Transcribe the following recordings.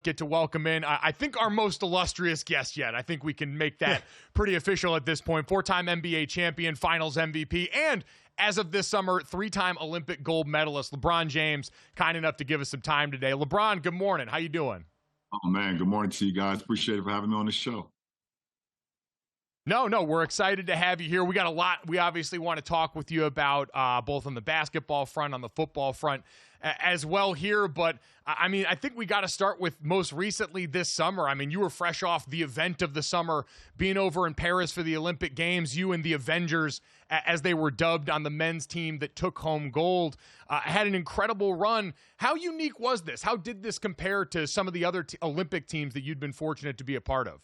get to welcome in, I think, our most illustrious guest yet. I think we can make that pretty official at this point. 4-time NBA champion, finals MVP, and as of this summer, 3-time Olympic gold medalist, LeBron James, kind enough to give us some time today. LeBron, good morning. How you doing? Oh, man, good morning to you guys. Appreciate it for having me on the show. No, we're excited to have you here. We got a lot we obviously want to talk with you about, both on the basketball front, on the football front as well here. But, I mean, I think we got to start with most recently this summer. I mean, you were fresh off the event of the summer, being over in Paris for the Olympic Games. You and the Avengers, as they were dubbed on the men's team that took home gold, had an incredible run. How unique was this? How did this compare to some of the other Olympic teams that you'd been fortunate to be a part of?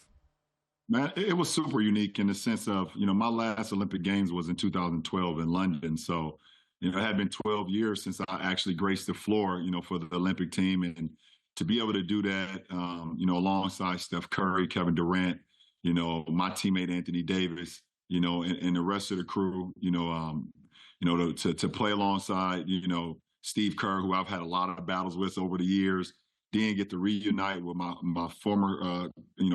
Man, it was super unique in the sense of, my last Olympic Games was in 2012 in London. So, it had been 12 years since I actually graced the floor, for the Olympic team. And to be able to do that, alongside Steph Curry, Kevin Durant, my teammate Anthony Davis, and the rest of the crew, to play alongside, Steve Kerr, who I've had a lot of battles with over the years. Then get to reunite with my former,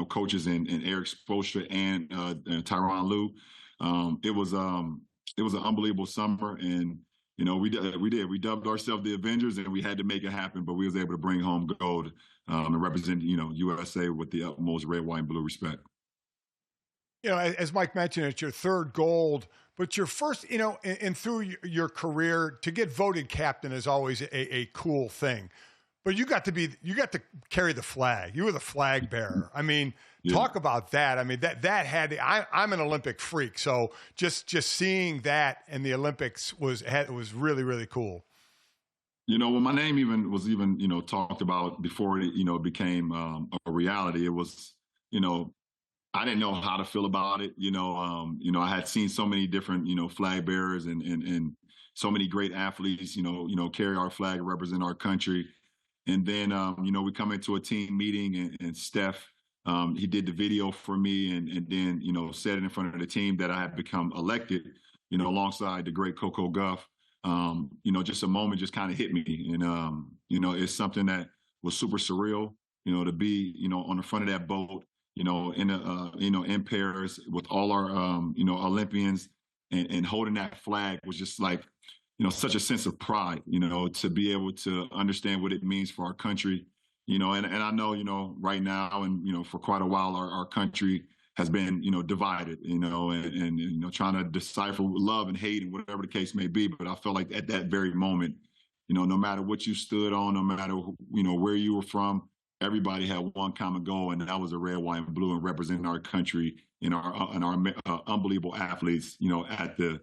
coaches in Eric Spoelstra and Tyronn Lue. It was an unbelievable summer, and we dubbed ourselves the Avengers, and we had to make it happen. But we was able to bring home gold and represent USA with the utmost red, white, and blue respect. As Mike mentioned, it's your third gold, but your first, and through your career, to get voted captain is always a cool thing. But you got to carry the flag. You were the flag bearer. I mean, Talk about that. I mean, that had, I'm an Olympic freak. So just seeing that in the Olympics was really, really cool. When my name was talked about before it, became a reality, it was, I didn't know how to feel about it. I had seen so many different, flag bearers and so many great athletes, carry our flag and represent our country. And then, we come into a team meeting and Steph, he did the video for me and then, said it in front of the team that I had become elected, alongside the great Coco Gauff. Just a moment just kind of hit me. And, it's something that was super surreal, to be, on the front of that boat, in Paris with all our, Olympians and holding that flag was just like, such a sense of pride, to be able to understand what it means for our country, and I know, right now and, for quite a while, our country has been, divided, and trying to decipher love and hate and whatever the case may be. But I felt like at that very moment, no matter what you stood on, no matter, where you were from, everybody had one common goal, and that was the red, white, and blue, and representing our country and our unbelievable athletes, at the,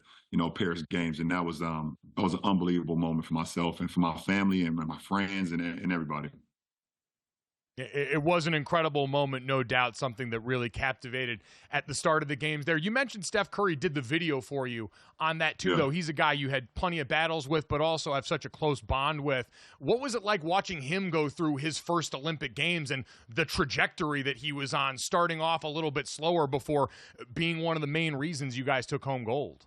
Paris Games. And that was an unbelievable moment for myself and for my family and my friends and everybody. It was an incredible moment, no doubt, something that really captivated at the start of the games there. You mentioned Steph Curry did the video for you on that too, though. He's a guy you had plenty of battles with, but also have such a close bond with. What was it like watching him go through his first Olympic Games and the trajectory that he was on, starting off a little bit slower before being one of the main reasons you guys took home gold?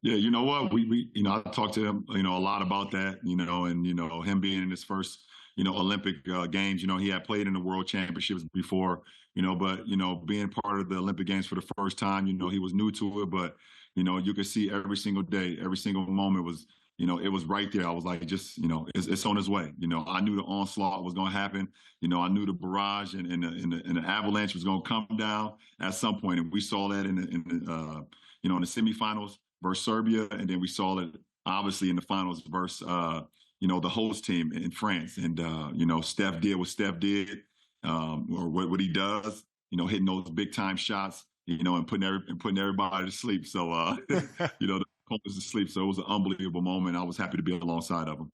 Yeah, you know what? We I talked to him, a lot about that, and, him being in his first, Olympic Games. He had played in the World Championships before, but, being part of the Olympic Games for the first time, he was new to it. But, you could see every single day, every single moment was, it was right there. I was like, just, it's on its way. I knew the onslaught was going to happen. I knew the barrage and the avalanche was going to come down at some point. And we saw that in the semifinals versus Serbia. And then we saw it obviously in the finals versus, the host team in France. And, Steph did what Steph did, or what he does, hitting those big time shots, and putting everybody to sleep. So, the opponents to sleep. So it was an unbelievable moment. I was happy to be alongside of him.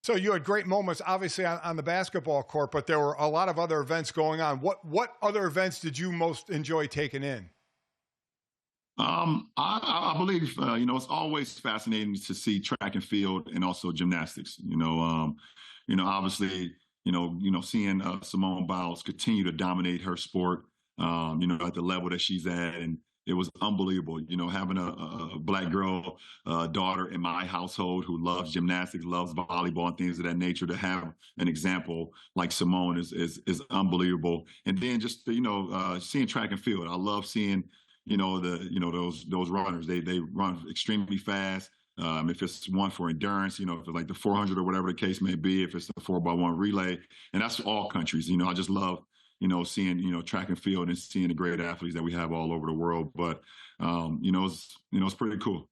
So you had great moments, obviously, on the basketball court, but there were a lot of other events going on. What other events did you most enjoy taking in? I believe, it's always fascinating to see track and field and also gymnastics, obviously, seeing Simone Biles continue to dominate her sport, at the level that she's at, and, it was unbelievable. You know, having a black girl daughter in my household who loves gymnastics, loves volleyball and things of that nature, to have an example like Simone is unbelievable. And then just, seeing track and field. I love seeing, those runners. They run extremely fast. If it's one for endurance, if it's like the 400 or whatever the case may be, if it's the 4x1 relay, and that's all countries. I just love, seeing, track and field and seeing the great athletes that we have all over the world. But, it's pretty cool.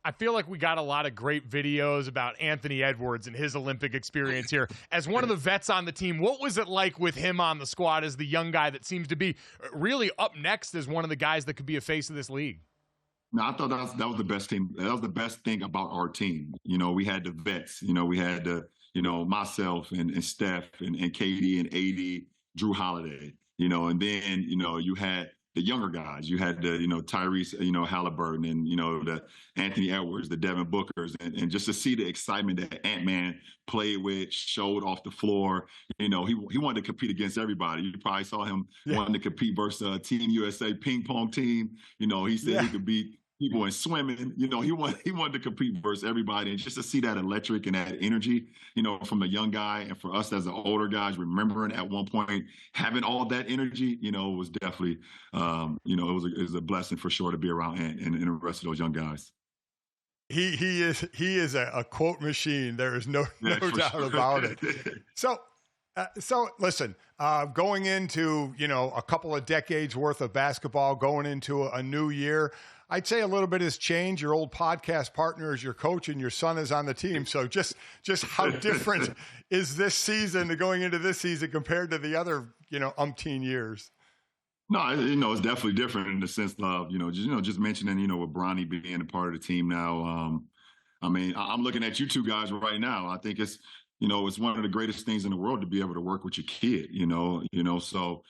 I feel like we got a lot of great videos about Anthony Edwards and his Olympic experience here. As one of the vets on the team, what was it like with him on the squad as the young guy that seems to be really up next as one of the guys that could be a face of this league? No, I thought that was the best team. That was the best thing about our team. We had the vets. We had myself and Steph and Katie and AD, Drew Holiday. And then you had the younger guys. You had the Tyrese Halliburton and the Anthony Edwards, the Devin Bookers, and just to see the excitement that Ant-Man played with, showed off the floor. He wanted to compete against everybody. You probably saw him wanting to compete versus Team USA ping pong team. He said he could beat people in swimming. He wanted to compete versus everybody, and just to see that electric and that energy, from the young guy, and for us as the older guys, remembering at one point having all that energy, was definitely, it was a blessing for sure to be around and the rest of those young guys. He is a quote machine. There is no doubt about it. So listen, going into, a couple of decades worth of basketball, going into a new year, I'd say a little bit has changed. Your old podcast partner is your coach and your son is on the team. So just how different is this season going into this season compared to the other, umpteen years? No, it's definitely different in the sense of, just mentioning, with Bronny being a part of the team now. I'm looking at you two guys right now. I think it's one of the greatest things in the world to be able to work with your kid, so,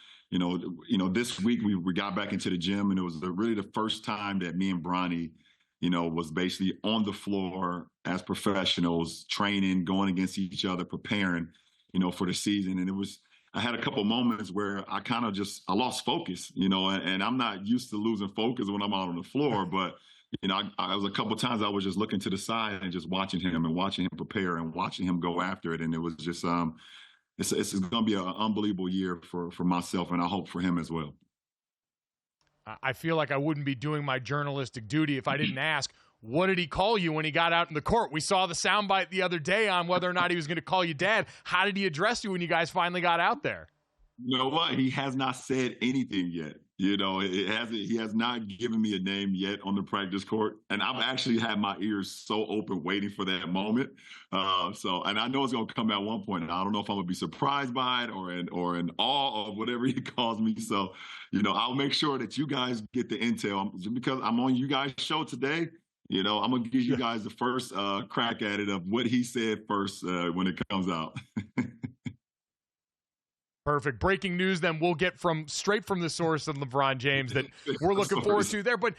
this week we got back into the gym, and it was really the first time that me and Bronny, was basically on the floor as professionals, training, going against each other, preparing, for the season. And I had a couple moments where I kind of I lost focus, and I'm not used to losing focus when I'm out on the floor, but I was a couple of times I was just looking to the side and just watching him prepare and watching him go after it. And it was just, it's going to be an unbelievable year for myself, and I hope for him as well. I feel like I wouldn't be doing my journalistic duty if I didn't ask, what did he call you when he got out in the court? We saw the soundbite the other day on whether or not he was going to call you dad. How did he address you when you guys finally got out there? You know what? He has not said anything yet. He has not given me a name yet on the practice court. And I've actually had my ears so open waiting for that moment. And I know it's going to come at one point. And I don't know if I'm going to be surprised by it or in awe of whatever he calls me. So, I'll make sure that you guys get the intel. Just because I'm on you guys' show today, I'm going to give you guys the first crack at it of what he said first when it comes out. Perfect. Breaking news then we'll get straight from the source of LeBron James that we're looking forward to there. But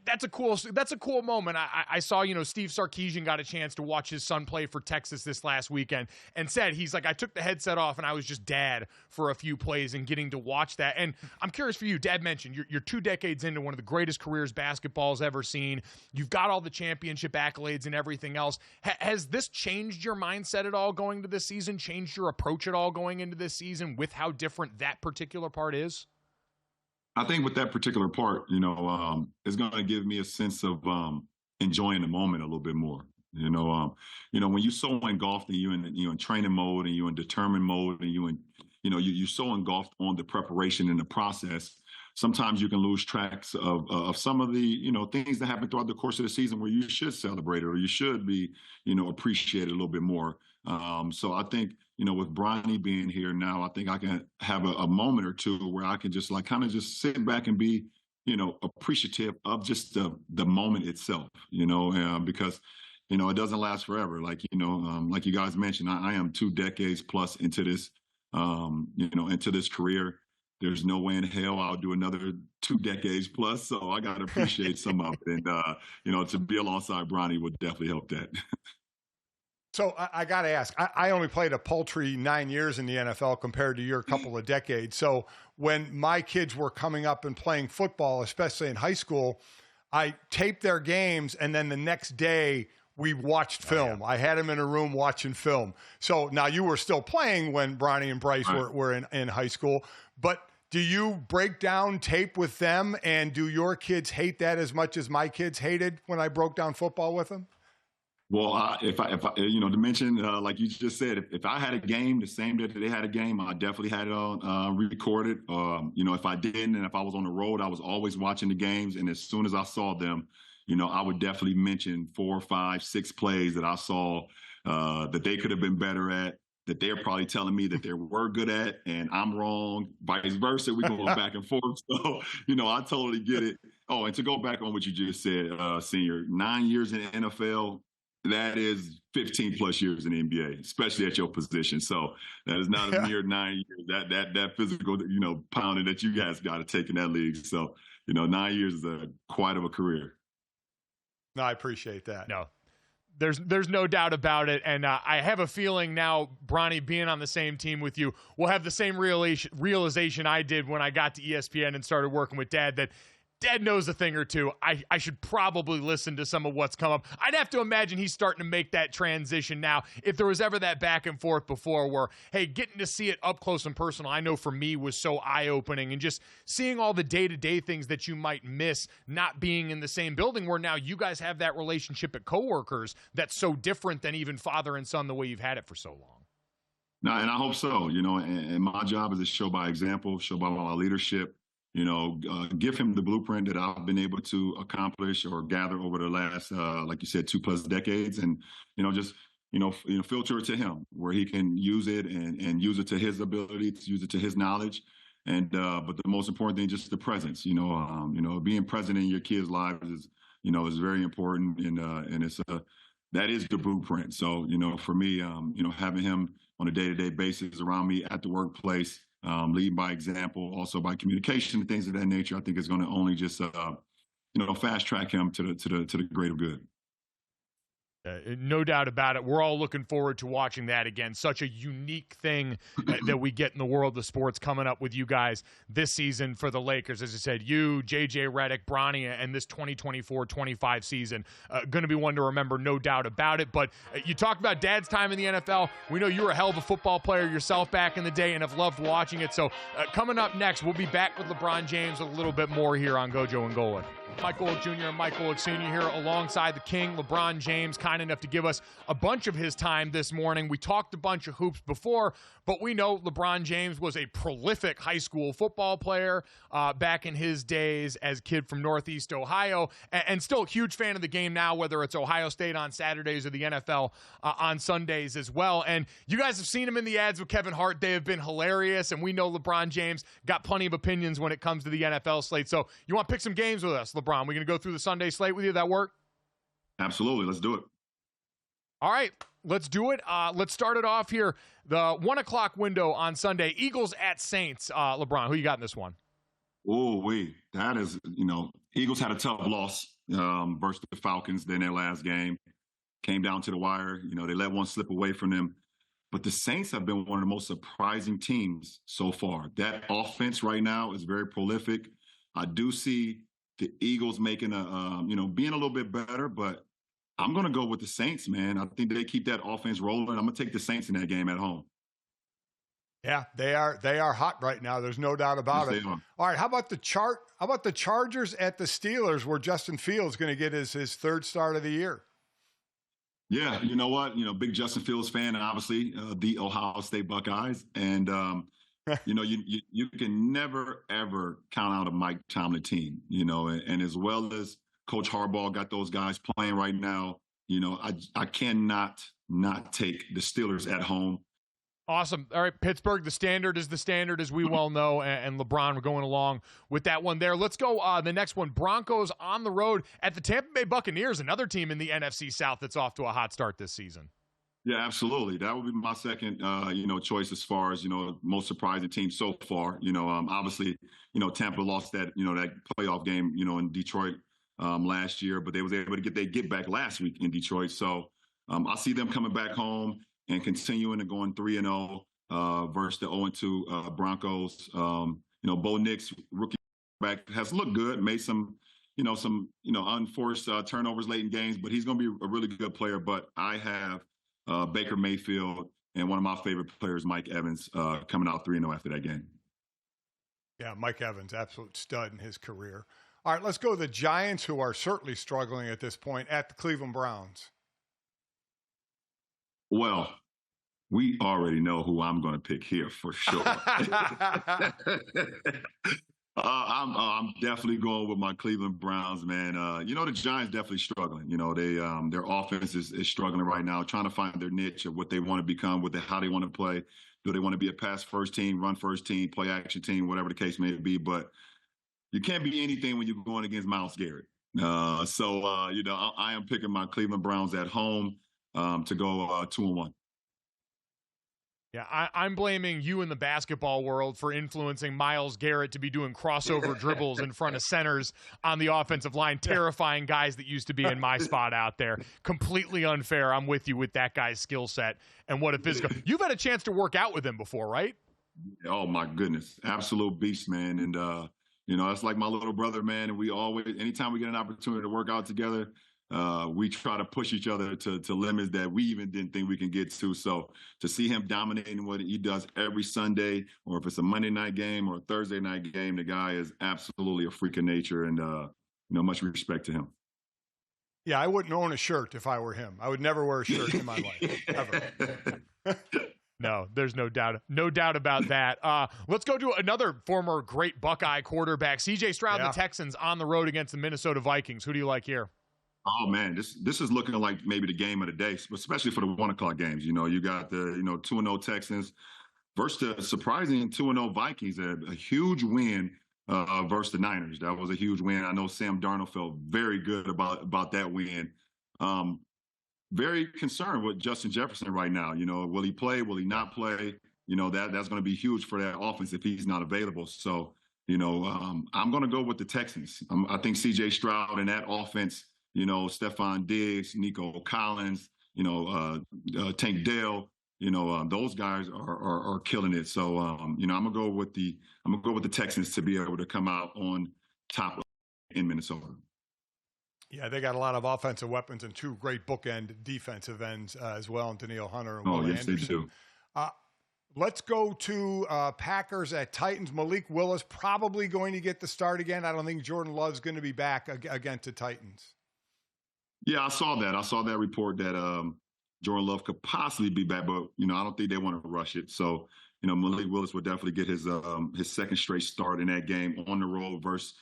that's a cool moment. I saw, Steve Sarkisian got a chance to watch his son play for Texas this last weekend and said, he's like, I took the headset off and I was just dad for a few plays and getting to watch that. And I'm curious for you, Dad mentioned you're 2 decades into one of the greatest careers basketball's ever seen. You've got all the championship accolades and everything else. Has this changed your mindset at all going to this season, changed your approach at all going into this season with how different that particular part is? I think with that particular part, it's going to give me a sense of enjoying the moment a little bit more. When you're so engulfed and you're in training mode and you're in determined mode and you're so engulfed on the preparation and the process, sometimes you can lose tracks of some of the, things that happen throughout the course of the season where you should celebrate it or you should be, appreciate it a little bit more. So I think, with Bronny being here now, I think I can have a moment or two where I can just kind of just sit back and be, appreciative of just the moment itself, because, it doesn't last forever. Like you guys mentioned, I am 2 decades plus into this, into this career. There's no way in hell I'll do another 2 decades plus. So I got to appreciate some of it. And, to be alongside Bronny would definitely help that. So I got to ask, I only played a paltry 9 years in the NFL compared to your couple of decades. So when my kids were coming up and playing football, especially in high school, I taped their games, and then the next day we watched film. I had them in a room watching film. So now you were still playing when Bronny and Bryce were in high school, but do you break down tape with them, and do your kids hate that as much as my kids hated when I broke down football with them? Well, if I, to mention, like you just said, if I had a game the same day that they had a game, I definitely had it on recorded. If I didn't, and if I was on the road, I was always watching the games. And as soon as I saw them, I would definitely mention 4, 5, 6 plays that I saw that they could have been better at, that they're probably telling me that they were good at, and I'm wrong, vice versa. We go back and forth. So, I totally get it. Oh, and to go back on what you just said, Senior, 9 years in the NFL, that is 15 plus years in the NBA, especially at your position. So that is not a mere 9 years. That physical, pounding that you guys got to take in that league. So, 9 years is quite of a career. No, I appreciate that. No, there's no doubt about it. And I have a feeling now, Bronny, being on the same team with you, will have the same realization I did when I got to ESPN and started working with Dad, that Dad knows a thing or two. I should probably listen to some of what's come up. I'd have to imagine he's starting to make that transition now. If there was ever that back and forth before where, hey, getting to see it up close and personal, I know for me was so eye-opening, and just seeing all the day-to-day things that you might miss not being in the same building, where now you guys have that relationship at coworkers that's so different than even father and son the way you've had it for so long. No, and I hope so, and my job is to show by example, show by my leadership. Give him the blueprint that I've been able to accomplish or gather over the last, like you said, 2+ decades, and filter it to him where he can use it and use it to his ability, to use it to his knowledge, and but the most important thing, just the presence. Being present in your kids' lives is very important, and it's that is the blueprint. So for me, having him on a day-to-day basis around me at the workplace. Lead by example, also by communication, things of that nature, I think is going to only just, fast track him to the greater good. No doubt about it. We're all looking forward to watching that again. Such a unique thing that we get in the world of sports coming up with you guys this season for the Lakers. As I said, you, JJ Redick, Bronny, and this 2024-25 season, going to be one to remember, no doubt about it. But you talked about Dad's time in the NFL. We know you were a hell of a football player yourself back in the day and have loved watching it. So coming up next, we'll be back with LeBron James a little bit more here on GoJo and Golic. Mike Golic Jr. and Mike Golic Sr. here alongside the King, LeBron James, kind enough to give us a bunch of his time this morning. We talked a bunch of hoops before, but we know LeBron James was a prolific high school football player back in his days as a kid from Northeast Ohio, and still a huge fan of the game now, whether it's Ohio State on Saturdays or the NFL on Sundays as well. And you guys have seen him in the ads with Kevin Hart. They have been hilarious, and we know LeBron James got plenty of opinions when it comes to the NFL slate. So you want to pick some games with us, LeBron? We're going to go through the Sunday slate with you. That work? Absolutely. Let's do it. All right, let's do it. Let's start it off here. The 1 o'clock window on Sunday, Eagles at Saints. LeBron, who you got in this one? That is, Eagles had a tough loss versus the Falcons in their last game. Came down to the wire. They let one slip away from them. But the Saints have been one of the most surprising teams so far. That offense right now is very prolific. I do see the Eagles making being a little bit better, but I'm going to go with the Saints, man. I think they keep that offense rolling. I'm going to take the Saints in that game at home. Yeah, they are hot right now. There's no doubt about it. All right, how about the Chargers at the Steelers, where Justin Fields going to get his third start of the year? Yeah, you know what? Big Justin Fields fan, and obviously the Ohio State Buckeyes. And, you can never, ever count out a Mike Tomlin team, and as well as Coach Harbaugh got those guys playing right now, I cannot not take the Steelers at home. Awesome. All right, Pittsburgh, the standard is the standard, as we well know, and LeBron, we're going along with that one there. Let's go the next one. Broncos on the road at the Tampa Bay Buccaneers, another team in the NFC South that's off to a hot start this season. Yeah, absolutely. That would be my second, choice as far as, most surprising team so far. Obviously, Tampa lost that, that playoff game, in Detroit last year, but they was able to get their get back last week in Detroit. So, I see them coming back home and continuing to going 3-0 versus the 0-2 Broncos. Bo Nix, rookie back, has looked good, made some unforced turnovers late in games, but he's going to be a really good player. But I have Baker Mayfield and one of my favorite players, Mike Evans, coming out 3-0 after that game. Yeah, Mike Evans, absolute stud in his career. All right, let's go to the Giants, who are certainly struggling at this point, at the Cleveland Browns. Well, we already know who I'm going to pick here for sure. I'm definitely going with my Cleveland Browns, man. The Giants definitely struggling. Their offense is struggling right now, trying to find their niche of what they want to become, how they want to play. Do they want to be a pass first team, run first team, play action team, whatever the case may be? But you can't be anything when you're going against Myles Garrett. I am picking my Cleveland Browns at home to go 2-1. Yeah, I'm blaming you in the basketball world for influencing Myles Garrett to be doing crossover dribbles in front of centers on the offensive line, terrifying guys that used to be in my spot out there. Completely unfair. I'm with you with that guy's skill set and what a physical. You've had a chance to work out with him before, right? Oh, my goodness. Absolute beast, man. And, that's like my little brother, man. And we always, anytime we get an opportunity to work out together, we try to push each other to limits that we even didn't think we can get to. So to see him dominating what he does every Sunday, or if it's a Monday night game or a Thursday night game, the guy is absolutely a freak of nature, and much respect to him. Yeah, I wouldn't own a shirt if I were him. I would never wear a shirt in my life, ever. No, there's no doubt about that. Let's go to another former great Buckeye quarterback, C.J. Stroud, the Texans on the road against the Minnesota Vikings. Who do you like here? Oh, man, this is looking like maybe the game of the day, especially for the 1 o'clock games. You got the 2-0 Texans versus the surprising 2-0 Vikings, a huge win versus the Niners. That was a huge win. I know Sam Darnold felt very good about that win. Very concerned with Justin Jefferson right now. Will he play? Will he not play? That's going to be huge for that offense if he's not available. So, I'm going to go with the Texans. I think C.J. Stroud and that offense, Stephon Diggs, Nico Collins, Tank Dell, those guys are killing it. So, I'm gonna go with the Texans to be able to come out on top in Minnesota. Yeah, they got a lot of offensive weapons and 2 great bookend defensive ends as well, and Danielle Hunter and Will Anderson. They do. Let's go to Packers at Titans. Malik Willis probably going to get the start again. I don't think Jordan Love's going to be back against the Titans. Yeah, I saw that. I saw that report that Jordan Love could possibly be back, but I don't think they want to rush it. So, Malik Willis would definitely get his second straight start in that game on the road versus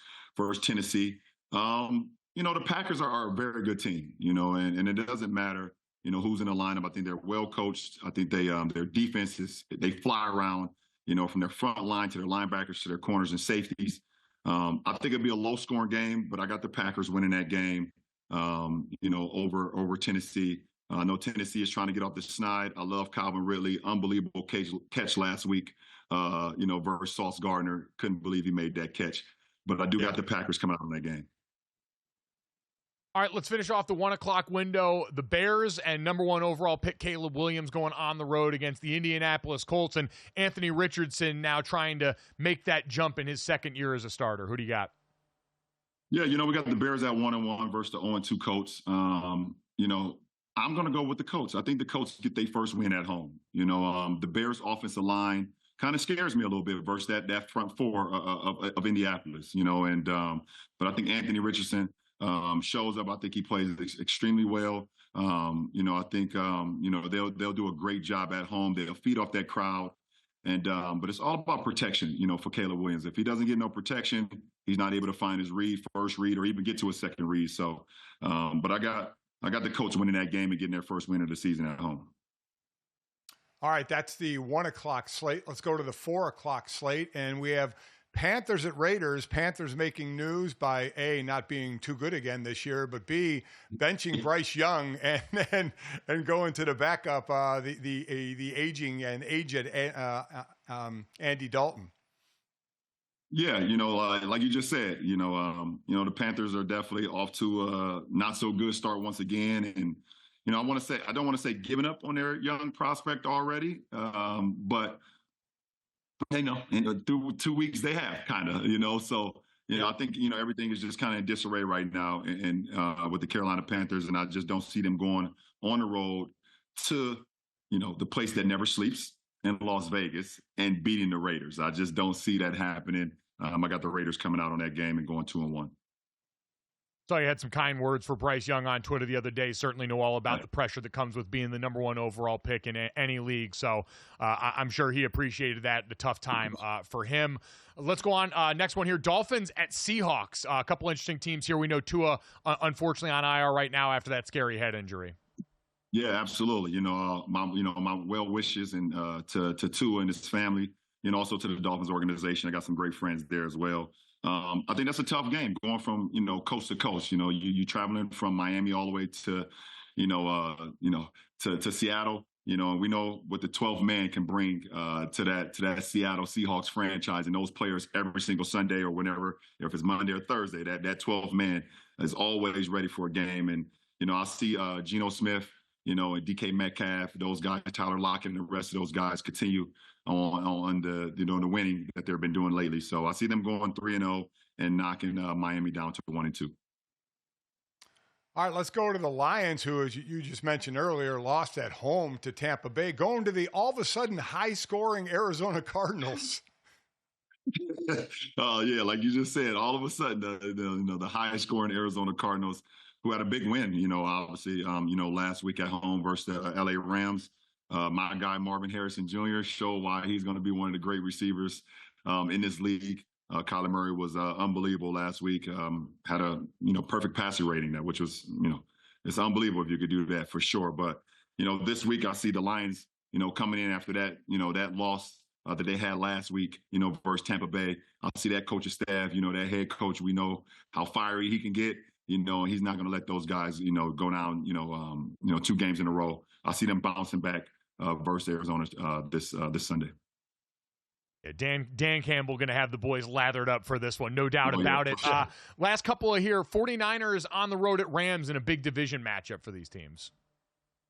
Tennessee. The Packers are a very good team, and it doesn't matter, who's in the lineup. I think they're well coached. I think their defenses, they fly around, from their front line to their linebackers to their corners and safeties. I think it'll be a low scoring game, but I got the Packers winning that game. Over Tennessee. I know Tennessee is trying to get off the snide. I love Calvin Ridley. Unbelievable catch last week, versus Sauce Gardner. Couldn't believe he made that catch. But I do got the Packers coming out in that game. All right, let's finish off the 1 o'clock window. The Bears and number 1 overall pick Caleb Williams going on the road against the Indianapolis Colts, and Anthony Richardson now trying to make that jump in his second year as a starter. Who do you got? Yeah, we got the Bears at 1-1 versus the 0-2 Colts. I'm going to go with the Colts. I think the Colts get their first win at home. The Bears offensive line kind of scares me a little bit versus that front four of Indianapolis, but I think Anthony Richardson shows up. I think he plays extremely well. I think, they'll do a great job at home. They'll feed off that crowd. But it's all about protection, for Caleb Williams. If he doesn't get no protection, he's not able to find his first read, or even get to a second read. So, but I got the Colts winning that game and getting their first win of the season at home. All right, that's the 1 o'clock slate. Let's go to the 4 o'clock slate, and we have Panthers at Raiders. Panthers making news by A, not being too good again this year, but B, benching Bryce Young and going to the backup, the aging and aged Andy Dalton. Yeah, like you just said, the Panthers are definitely off to a not so good start once again, and I don't want to say giving up on their young prospect already, but through 2 weeks they have kind of, so, I think, everything is just kind of in disarray right now and with the Carolina Panthers. And I just don't see them going on the road to, the place that never sleeps in Las Vegas and beating the Raiders. I just don't see that happening. I got the Raiders coming out on that game and going 2-1. So you had some kind words for Bryce Young on Twitter the other day. Certainly know all about the pressure that comes with being the number 1 overall pick in any league. So I'm sure he appreciated that, the tough time for him. Let's go on. Next one here, Dolphins at Seahawks. A couple interesting teams here. We know Tua, unfortunately, on IR right now after that scary head injury. Yeah, absolutely. My well wishes and to Tua and his family, also to the Dolphins organization. I got some great friends there as well. I think that's a tough game going from, coast to coast. You traveling from Miami all the way to, to Seattle, and we know what the 12th man can bring to that Seattle Seahawks franchise, and those players every single Sunday or whenever, if it's Monday or Thursday, that 12th man is always ready for a game. And, I see Geno Smith, and DK Metcalf, those guys, Tyler Lockett, and the rest of those guys continue on the the winning that they've been doing lately. So I see them going 3-0 and knocking Miami down to 1-2. All right, let's go to the Lions, who, as you just mentioned earlier, lost at home to Tampa Bay, going to the all of a sudden high-scoring Arizona Cardinals. Yeah, like you just said, all of a sudden the high-scoring Arizona Cardinals, who had a big win, obviously, last week at home versus the LA Rams. My guy, Marvin Harrison Jr., showed why he's going to be one of the great receivers in this league. Kyler Murray was unbelievable last week. Had a, perfect passer rating, which was, it's unbelievable if you could do that for sure. But, this week I see the Lions, coming in after that, that loss that they had last week, versus Tampa Bay. I see that coaching staff, that head coach, we know how fiery he can get. He's not going to let those guys, go down, 2 games in a row. I see them bouncing back versus Arizona this Sunday. Yeah, Dan Campbell going to have the boys lathered up for this one, no doubt about it. Sure. Last couple of here, 49ers on the road at Rams in a big division matchup for these teams.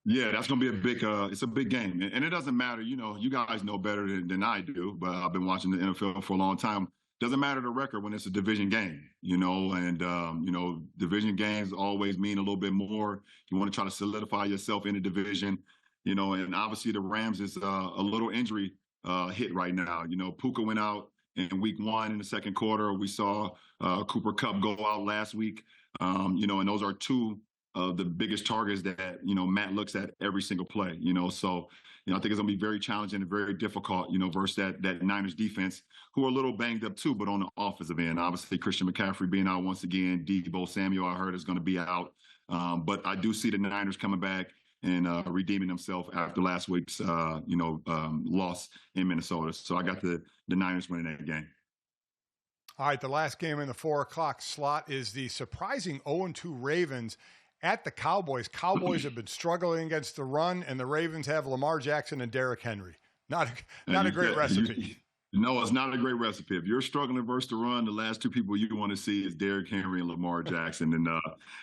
Yeah, that's going to be a big it's a big game. And it doesn't matter, you guys know better than I do, but I've been watching the NFL for a long time. Doesn't matter the record when it's a division game, and, division games always mean a little bit more. You want to try to solidify yourself in the division, and obviously the Rams is a little injury hit right now. Puka went out in week 1 in the second quarter. We saw Cooper Kupp go out last week, and those are 2 of the biggest targets that, Matt looks at every single play, so, I think it's going to be very challenging and very difficult, versus that Niners defense, who are a little banged up too, but on the offensive end. Obviously, Christian McCaffrey being out once again. Deebo Samuel, I heard, is going to be out. But I do see the Niners coming back and redeeming themselves after last week's, loss in Minnesota. So I got the Niners winning that game. All right, the last game in the 4:00 slot is the surprising 0-2 Ravens at the Cowboys. Cowboys have been struggling against the run, and the Ravens have Lamar Jackson and Derrick Henry. Not a great recipe. No, it's not a great recipe. If you're struggling versus the run, the last 2 people you want to see is Derrick Henry and Lamar Jackson. And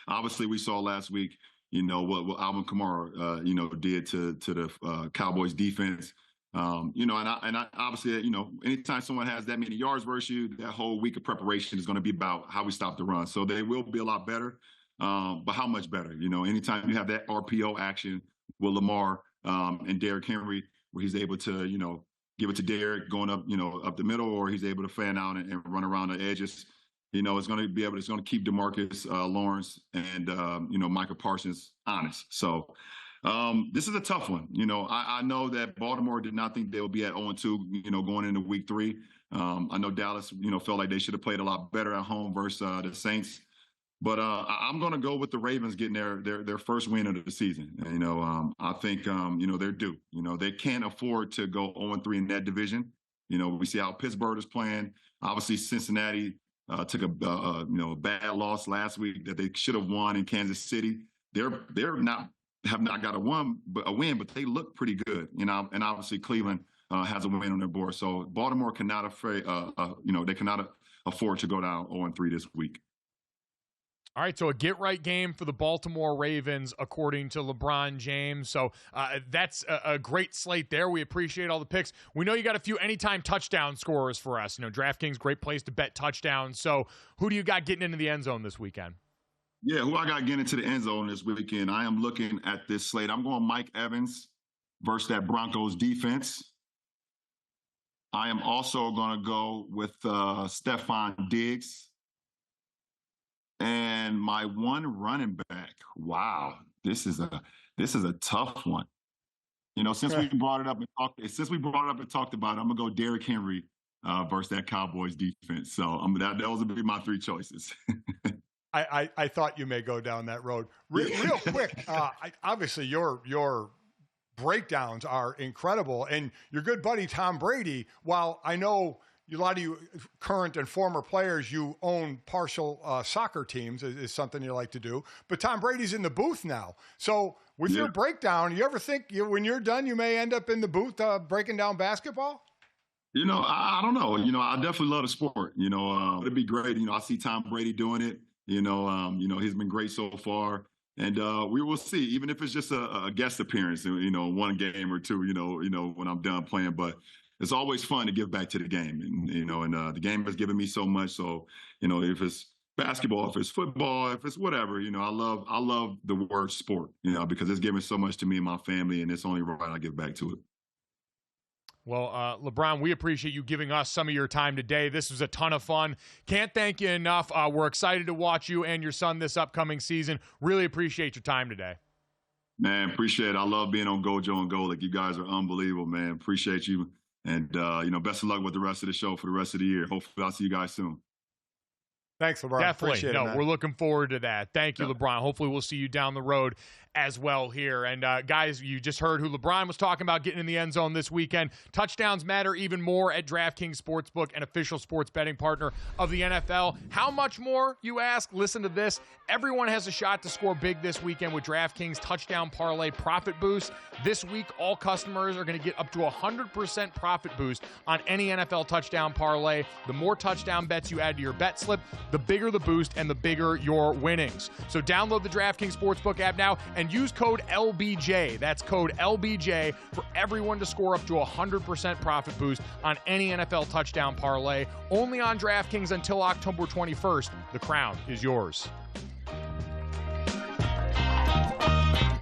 obviously we saw last week, what Alvin Kamara, did to the Cowboys defense. And I obviously, anytime someone has that many yards versus you, that whole week of preparation is going to be about how we stop the run. So they will be a lot better. But how much better? Anytime you have that RPO action with Lamar and Derrick Henry, where he's able to, give it to Derrick going up, up the middle, or he's able to fan out and run around the edges. It's going to keep DeMarcus Lawrence and, Michael Parsons honest. So this is a tough one. I know that Baltimore did not think they would be at 0-2, going into week 3. I know Dallas, felt like they should have played a lot better at home versus the Saints. But I'm going to go with the Ravens getting their first win of the season. I think, they're due. They can't afford to go 0-3 in that division. We see how Pittsburgh is playing. Obviously, Cincinnati took a bad loss last week that they should have won in Kansas City. They're not got a win, but they look pretty good. And obviously Cleveland has a win on their board. So Baltimore cannot afford to go down 0-3 this week. All right, so a get-right game for the Baltimore Ravens, according to LeBron James. So that's a great slate there. We appreciate all the picks. We know you got a few anytime touchdown scorers for us. DraftKings, great place to bet touchdowns. So who do you got getting into the end zone this weekend? Yeah, who I got getting into the end zone this weekend? I am looking at this slate. I'm going Mike Evans versus that Broncos defense. I am also going to go with Stephon Diggs. And my one running back, wow, this is a tough one. Since we brought it up and talked about it, I'm gonna go Derrick Henry versus that Cowboys defense. So those would be my three choices. I thought you may go down that road. Real quick, obviously your breakdowns are incredible, and your good buddy Tom Brady. While I know a lot of you current and former players, you own partial soccer teams is something you like to do. But Tom Brady's in the booth now. So with your breakdown, you ever think when you're done, you may end up in the booth breaking down basketball? I don't know. I definitely love the sport. It'd be great. I see Tom Brady doing it. He's been great so far. And we will see, even if it's just a guest appearance, one game or two, when I'm done playing. But it's always fun to give back to the game. And the game has given me so much. So, if it's basketball, if it's football, if it's whatever, I love the word sport, because it's given so much to me and my family, and it's only right I give back to it. Well, LeBron, we appreciate you giving us some of your time today. This was a ton of fun. Can't thank you enough. We're excited to watch you and your son this upcoming season. Really appreciate your time today. Man, appreciate it. I love being on GoJo and Golic. You guys are unbelievable, man. Appreciate you. And, best of luck with the rest of the show for the rest of the year. Hopefully I'll see you guys soon. Thanks, LeBron. Definitely. We're looking forward to that. Thank you, LeBron. Hopefully we'll see you down the road as well here. And guys, you just heard who LeBron was talking about getting in the end zone this weekend. Touchdowns matter even more at DraftKings Sportsbook, an official sports betting partner of the NFL. How much more, you ask? Listen to this. Everyone has a shot to score big this weekend with DraftKings Touchdown Parlay Profit Boost. This week, all customers are going to get up to 100% profit boost on any NFL touchdown parlay. The more touchdown bets you add to your bet slip, the bigger the boost and the bigger your winnings. So download the DraftKings Sportsbook app now and use code LBJ. That's code LBJ for everyone to score up to 100% profit boost on any NFL touchdown parlay. Only on DraftKings until October 21st. The crown is yours.